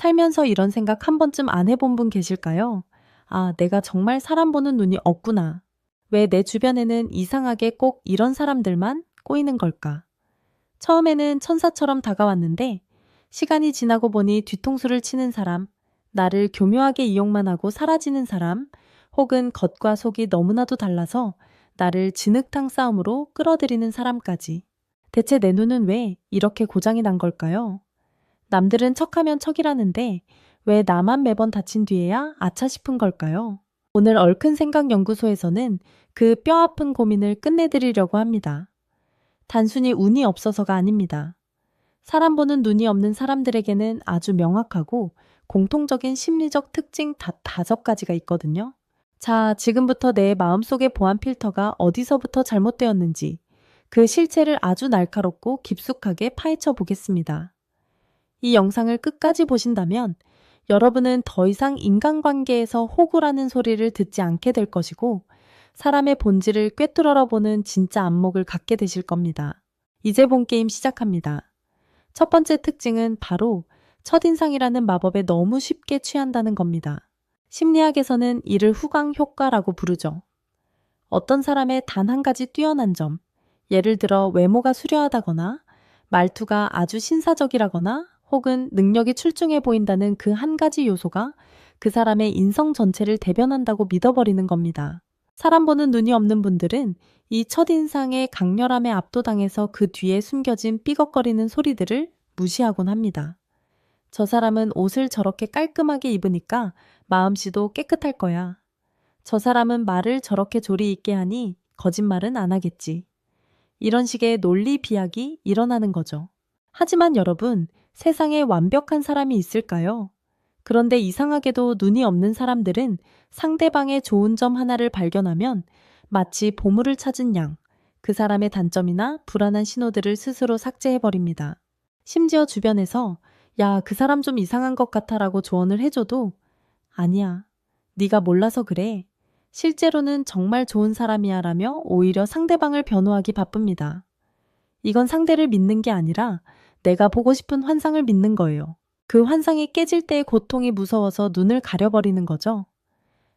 살면서 이런 생각 한 번쯤 안 해본 분 계실까요? 아, 내가 정말 사람 보는 눈이 없구나. 왜 내 주변에는 이상하게 꼭 이런 사람들만 꼬이는 걸까? 처음에는 천사처럼 다가왔는데 시간이 지나고 보니 뒤통수를 치는 사람, 나를 교묘하게 이용만 하고 사라지는 사람, 혹은 겉과 속이 너무나도 달라서 나를 진흙탕 싸움으로 끌어들이는 사람까지. 대체 내 눈은 왜 이렇게 고장이 난 걸까요? 남들은 척하면 척이라는데 왜 나만 매번 다친 뒤에야 아차 싶은 걸까요? 오늘 얼큰 생각 연구소에서는 그 뼈아픈 고민을 끝내드리려고 합니다. 단순히 운이 없어서가 아닙니다. 사람 보는 눈이 없는 사람들에게는 아주 명확하고 공통적인 심리적 특징 다섯 가지가 있거든요. 자, 지금부터 내 마음속의 보안 필터가 어디서부터 잘못되었는지 그 실체를 아주 날카롭고 깊숙하게 파헤쳐 보겠습니다. 이 영상을 끝까지 보신다면 여러분은 더 이상 인간관계에서 호구라는 소리를 듣지 않게 될 것이고 사람의 본질을 꿰뚫어 보는 진짜 안목을 갖게 되실 겁니다. 이제 본 게임 시작합니다. 첫 번째 특징은 바로 첫인상이라는 마법에 너무 쉽게 취한다는 겁니다. 심리학에서는 이를 후광 효과라고 부르죠. 어떤 사람의 단 한 가지 뛰어난 점, 예를 들어 외모가 수려하다거나 말투가 아주 신사적이라거나 혹은 능력이 출중해 보인다는 그 한 가지 요소가 그 사람의 인성 전체를 대변한다고 믿어버리는 겁니다. 사람 보는 눈이 없는 분들은 이 첫인상의 강렬함에 압도당해서 그 뒤에 숨겨진 삐걱거리는 소리들을 무시하곤 합니다. 저 사람은 옷을 저렇게 깔끔하게 입으니까 마음씨도 깨끗할 거야. 저 사람은 말을 저렇게 조리 있게 하니 거짓말은 안 하겠지. 이런 식의 논리 비약이 일어나는 거죠. 하지만 여러분, 세상에 완벽한 사람이 있을까요? 그런데 이상하게도 눈이 없는 사람들은 상대방의 좋은 점 하나를 발견하면 마치 보물을 찾은 양, 그 사람의 단점이나 불안한 신호들을 스스로 삭제해버립니다. 심지어 주변에서 야, 그 사람 좀 이상한 것 같아 라고 조언을 해줘도 아니야, 네가 몰라서 그래. 실제로는 정말 좋은 사람이야 라며 오히려 상대방을 변호하기 바쁩니다. 이건 상대를 믿는 게 아니라 내가 보고 싶은 환상을 믿는 거예요. 그 환상이 깨질 때의 고통이 무서워서 눈을 가려버리는 거죠.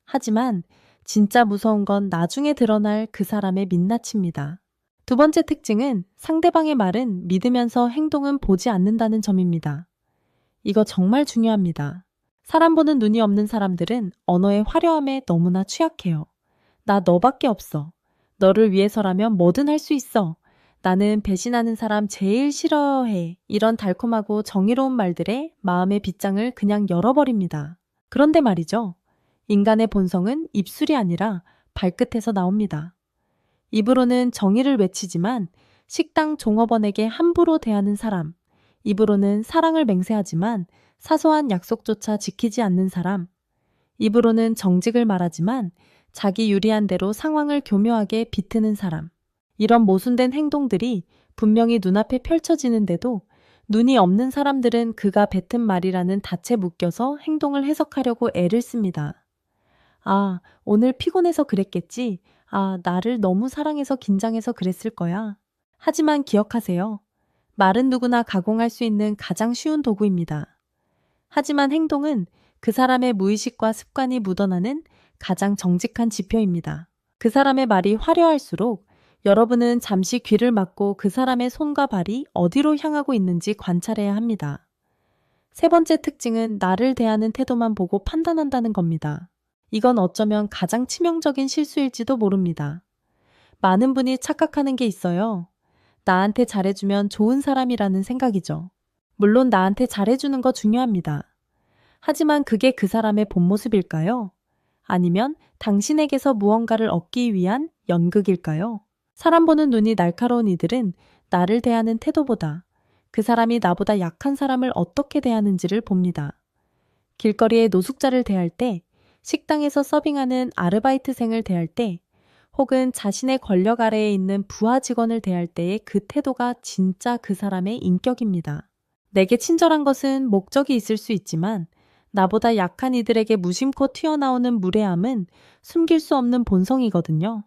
하지만 진짜 무서운 건 나중에 드러날 그 사람의 민낯입니다. 두 번째 특징은 상대방의 말은 믿으면서 행동은 보지 않는다는 점입니다. 이거 정말 중요합니다. 사람 보는 눈이 없는 사람들은 언어의 화려함에 너무나 취약해요. 나 너밖에 없어. 너를 위해서라면 뭐든 할 수 있어. 나는 배신하는 사람 제일 싫어해. 이런 달콤하고 정의로운 말들에 마음의 빗장을 그냥 열어버립니다. 그런데 말이죠. 인간의 본성은 입술이 아니라 발끝에서 나옵니다. 입으로는 정의를 외치지만 식당 종업원에게 함부로 대하는 사람, 입으로는 사랑을 맹세하지만 사소한 약속조차 지키지 않는 사람, 입으로는 정직을 말하지만 자기 유리한 대로 상황을 교묘하게 비트는 사람, 이런 모순된 행동들이 분명히 눈앞에 펼쳐지는데도 눈이 없는 사람들은 그가 뱉은 말이라는 닻에 묶여서 행동을 해석하려고 애를 씁니다. 아, 오늘 피곤해서 그랬겠지. 아, 나를 너무 사랑해서 긴장해서 그랬을 거야. 하지만 기억하세요. 말은 누구나 가공할 수 있는 가장 쉬운 도구입니다. 하지만 행동은 그 사람의 무의식과 습관이 묻어나는 가장 정직한 지표입니다. 그 사람의 말이 화려할수록 여러분은 잠시 귀를 막고 그 사람의 손과 발이 어디로 향하고 있는지 관찰해야 합니다. 세 번째 특징은 나를 대하는 태도만 보고 판단한다는 겁니다. 이건 어쩌면 가장 치명적인 실수일지도 모릅니다. 많은 분이 착각하는 게 있어요. 나한테 잘해주면 좋은 사람이라는 생각이죠. 물론 나한테 잘해주는 거 중요합니다. 하지만 그게 그 사람의 본 모습일까요? 아니면 당신에게서 무언가를 얻기 위한 연극일까요? 사람 보는 눈이 날카로운 이들은 나를 대하는 태도보다 그 사람이 나보다 약한 사람을 어떻게 대하는지를 봅니다. 길거리에 노숙자를 대할 때, 식당에서 서빙하는 아르바이트생을 대할 때, 혹은 자신의 권력 아래에 있는 부하 직원을 대할 때의 그 태도가 진짜 그 사람의 인격입니다. 내게 친절한 것은 목적이 있을 수 있지만 나보다 약한 이들에게 무심코 튀어나오는 무례함은 숨길 수 없는 본성이거든요.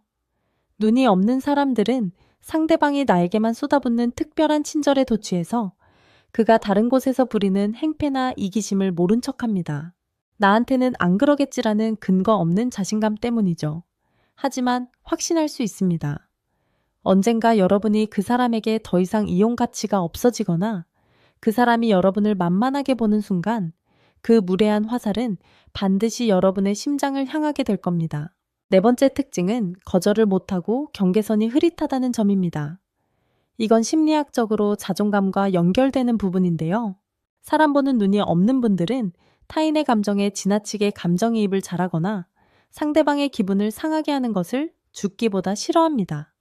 눈이 없는 사람들은 상대방이 나에게만 쏟아붓는 특별한 친절에 도취해서 그가 다른 곳에서 부리는 행패나 이기심을 모른 척합니다. 나한테는 안 그러겠지라는 근거 없는 자신감 때문이죠. 하지만 확신할 수 있습니다. 언젠가 여러분이 그 사람에게 더 이상 이용 가치가 없어지거나 그 사람이 여러분을 만만하게 보는 순간 그 무례한 화살은 반드시 여러분의 심장을 향하게 될 겁니다. 네 번째 특징은 거절을 못하고 경계선이 흐릿하다는 점입니다. 이건 심리학적으로 자존감과 연결되는 부분인데요. 사람 보는 눈이 없는 분들은 타인의 감정에 지나치게 감정이입을 잘하거나 상대방의 기분을 상하게 하는 것을 죽기보다 싫어합니다.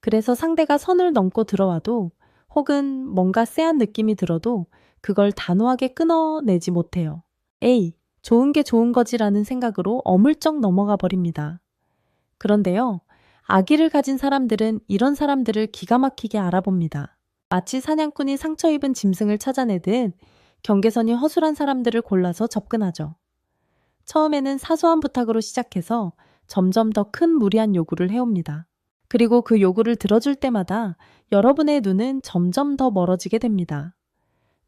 그래서 상대가 선을 넘고 들어와도 혹은 뭔가 쎄한 느낌이 들어도 그걸 단호하게 끊어내지 못해요. 에이, 좋은 게 좋은 거지라는 생각으로 어물쩍 넘어가 버립니다. 그런데요, 악의를 가진 사람들은 이런 사람들을 기가 막히게 알아봅니다. 마치 사냥꾼이 상처 입은 짐승을 찾아내듯 경계선이 허술한 사람들을 골라서 접근하죠. 처음에는 사소한 부탁으로 시작해서 점점 더 큰 무리한 요구를 해옵니다. 그리고 그 요구를 들어줄 때마다 여러분의 눈은 점점 더 멀어지게 됩니다.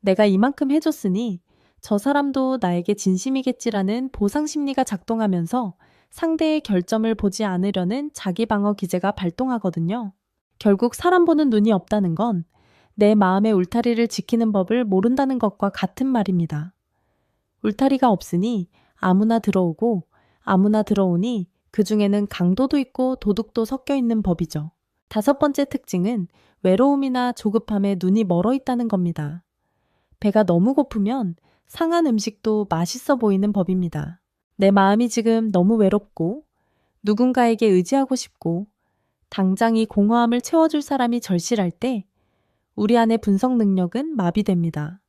내가 이만큼 해줬으니 저 사람도 나에게 진심이겠지라는 보상 심리가 작동하면서 상대의 결점을 보지 않으려는 자기 방어 기제가 발동하거든요. 결국 사람 보는 눈이 없다는 건 내 마음의 울타리를 지키는 법을 모른다는 것과 같은 말입니다. 울타리가 없으니 아무나 들어오고 아무나 들어오니 그 중에는 강도도 있고 도둑도 섞여 있는 법이죠. 다섯 번째 특징은 외로움이나 조급함에 눈이 멀어 있다는 겁니다. 배가 너무 고프면 상한 음식도 맛있어 보이는 법입니다. 내 마음이 지금 너무 외롭고 누군가에게 의지하고 싶고 당장 이 공허함을 채워줄 사람이 절실할 때 우리 안의 분석 능력은 마비됩니다.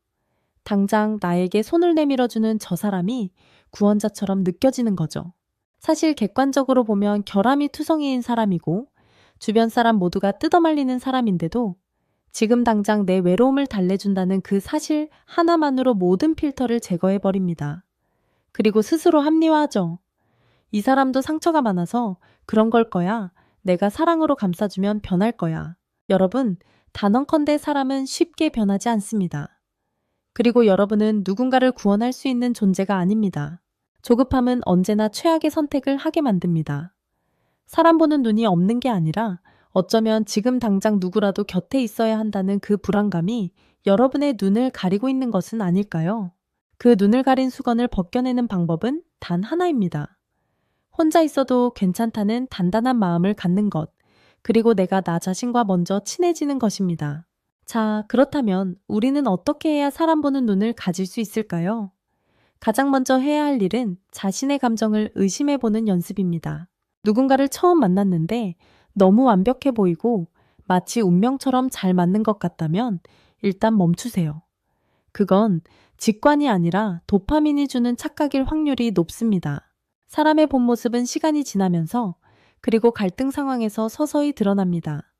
당장 나에게 손을 내밀어주는 저 사람이 구원자처럼 느껴지는 거죠. 사실 객관적으로 보면 결함이 투성이인 사람이고 주변 사람 모두가 뜯어말리는 사람인데도 지금 당장 내 외로움을 달래준다는 그 사실 하나만으로 모든 필터를 제거해버립니다. 그리고 스스로 합리화하죠. 이 사람도 상처가 많아서 그런 걸 거야. 내가 사랑으로 감싸주면 변할 거야. 여러분, 단언컨대 사람은 쉽게 변하지 않습니다. 그리고 여러분은 누군가를 구원할 수 있는 존재가 아닙니다. 조급함은 언제나 최악의 선택을 하게 만듭니다. 사람 보는 눈이 없는 게 아니라 어쩌면 지금 당장 누구라도 곁에 있어야 한다는 그 불안감이 여러분의 눈을 가리고 있는 것은 아닐까요? 그 눈을 가린 수건을 벗겨내는 방법은 단 하나입니다. 혼자 있어도 괜찮다는 단단한 마음을 갖는 것, 그리고 내가 나 자신과 먼저 친해지는 것입니다. 자, 그렇다면 우리는 어떻게 해야 사람 보는 눈을 가질 수 있을까요? 가장 먼저 해야 할 일은 자신의 감정을 의심해보는 연습입니다. 누군가를 처음 만났는데 너무 완벽해 보이고 마치 운명처럼 잘 맞는 것 같다면 일단 멈추세요. 그건 직관이 아니라 도파민이 주는 착각일 확률이 높습니다. 사람의 본 모습은 시간이 지나면서 그리고 갈등 상황에서 서서히 드러납니다.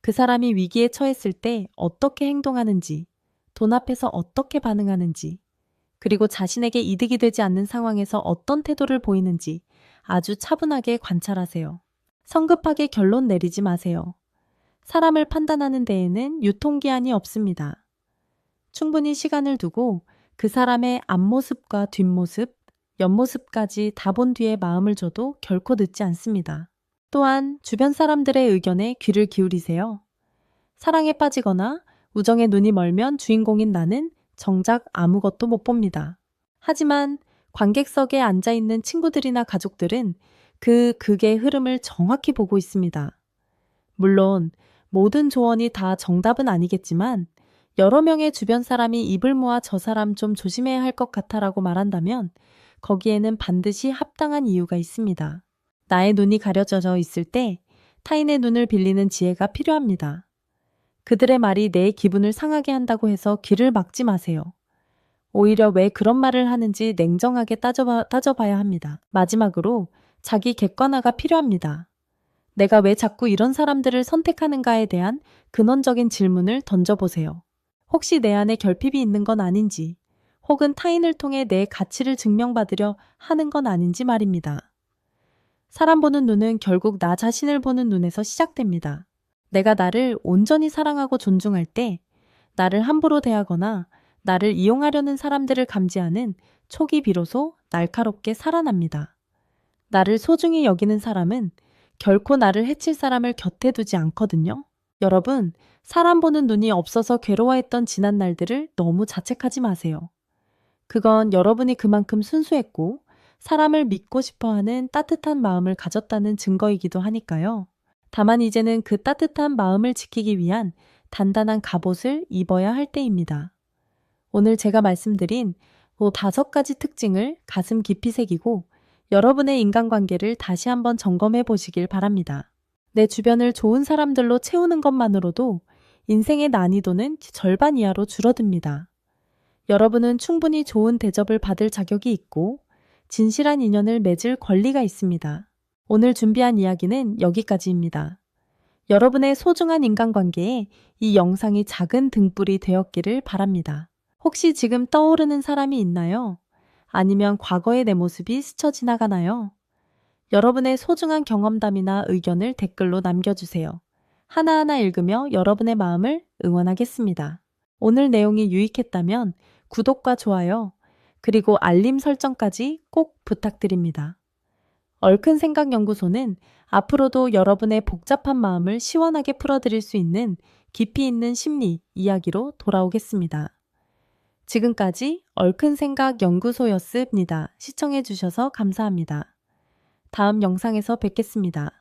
그 사람이 위기에 처했을 때 어떻게 행동하는지, 돈 앞에서 어떻게 반응하는지, 그리고 자신에게 이득이 되지 않는 상황에서 어떤 태도를 보이는지 아주 차분하게 관찰하세요. 성급하게 결론 내리지 마세요. 사람을 판단하는 데에는 유통기한이 없습니다. 충분히 시간을 두고 그 사람의 앞모습과 뒷모습, 옆모습까지 다 본 뒤에 마음을 줘도 결코 늦지 않습니다. 또한 주변 사람들의 의견에 귀를 기울이세요. 사랑에 빠지거나 우정에 눈이 멀면 주인공인 나는 정작 아무것도 못 봅니다. 하지만 관객석에 앉아있는 친구들이나 가족들은 그 극의 흐름을 정확히 보고 있습니다. 물론 모든 조언이 다 정답은 아니겠지만 여러 명의 주변 사람이 입을 모아 저 사람 좀 조심해야 할 것 같아라고 말한다면 거기에는 반드시 합당한 이유가 있습니다. 나의 눈이 가려져 있을 때 타인의 눈을 빌리는 지혜가 필요합니다. 그들의 말이 내 기분을 상하게 한다고 해서 귀를 막지 마세요. 오히려 왜 그런 말을 하는지 냉정하게 따져봐야 합니다. 마지막으로 자기 객관화가 필요합니다. 내가 왜 자꾸 이런 사람들을 선택하는가에 대한 근원적인 질문을 던져보세요. 혹시 내 안에 결핍이 있는 건 아닌지, 혹은 타인을 통해 내 가치를 증명받으려 하는 건 아닌지 말입니다. 사람 보는 눈은 결국 나 자신을 보는 눈에서 시작됩니다. 내가 나를 온전히 사랑하고 존중할 때 나를 함부로 대하거나 나를 이용하려는 사람들을 감지하는 촉이 비로소 날카롭게 살아납니다. 나를 소중히 여기는 사람은 결코 나를 해칠 사람을 곁에 두지 않거든요. 여러분, 사람 보는 눈이 없어서 괴로워했던 지난 날들을 너무 자책하지 마세요. 그건 여러분이 그만큼 순수했고 사람을 믿고 싶어 하는 따뜻한 마음을 가졌다는 증거이기도 하니까요. 다만 이제는 그 따뜻한 마음을 지키기 위한 단단한 갑옷을 입어야 할 때입니다. 오늘 제가 말씀드린 5가지 특징을 가슴 깊이 새기고 여러분의 인간관계를 다시 한번 점검해 보시길 바랍니다. 내 주변을 좋은 사람들로 채우는 것만으로도 인생의 난이도는 절반 이하로 줄어듭니다. 여러분은 충분히 좋은 대접을 받을 자격이 있고 진실한 인연을 맺을 권리가 있습니다. 오늘 준비한 이야기는 여기까지입니다. 여러분의 소중한 인간관계에 이 영상이 작은 등불이 되었기를 바랍니다. 혹시 지금 떠오르는 사람이 있나요? 아니면 과거의 내 모습이 스쳐 지나가나요? 여러분의 소중한 경험담이나 의견을 댓글로 남겨주세요. 하나하나 읽으며 여러분의 마음을 응원하겠습니다. 오늘 내용이 유익했다면 구독과 좋아요, 그리고 알림 설정까지 꼭 부탁드립니다. 얽힌 생각 연구소는 앞으로도 여러분의 복잡한 마음을 시원하게 풀어드릴 수 있는 깊이 있는 심리 이야기로 돌아오겠습니다. 지금까지 얽힌 생각 연구소였습니다. 시청해주셔서 감사합니다. 다음 영상에서 뵙겠습니다.